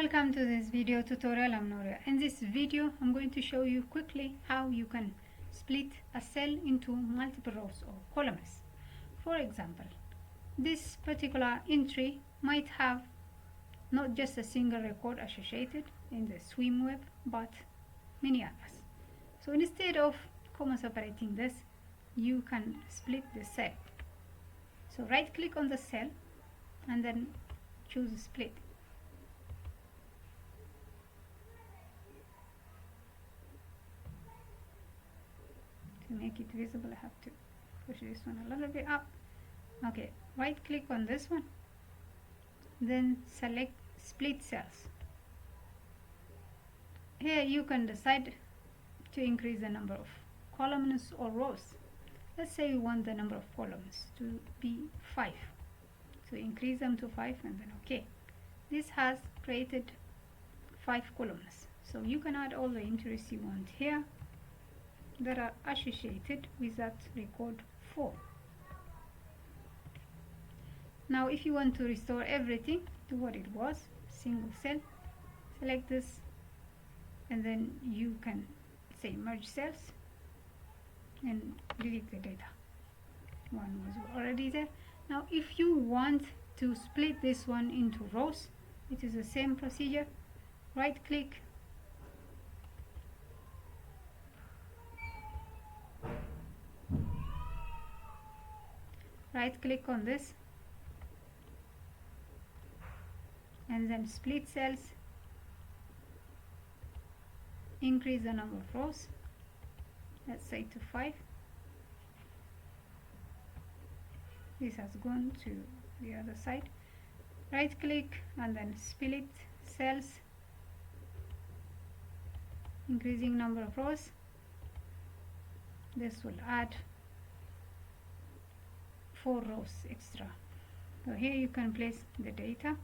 welcome to this video tutorial. I'm Noria. In this video I'm going to show you quickly how you can split a cell into multiple rows or columns. For example, this particular entry might have not just a single record associated in the swim web but many others. So instead of comma separating this, you can split the cell. So right click on the cell and then choose split. To make it visible, I have to push this one a little bit up. Okay, right click on this one, then select split cells. Here you can decide to increase the number of columns or rows. Let's say you want the number of columns to be 5, so increase them to 5 and then OK. This has created 5 columns, so you can add all the entries you want here that are associated with that record 4. Now if you want to restore everything to what it was, single cell, select this and then you can say merge cells and delete the data. One was already there. Now if you want to split this one into rows, it is the same procedure. Right click, on this and then split cells, increase the number of rows, let's say to 5. This has gone to the other side. Right click and then split cells, increasing number of rows. This will add 4 rows extra. So here you can place the data.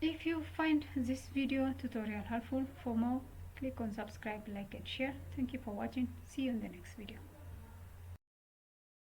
If you find this video tutorial helpful, for more click on subscribe, like and share. Thank you for watching. See you in the next video.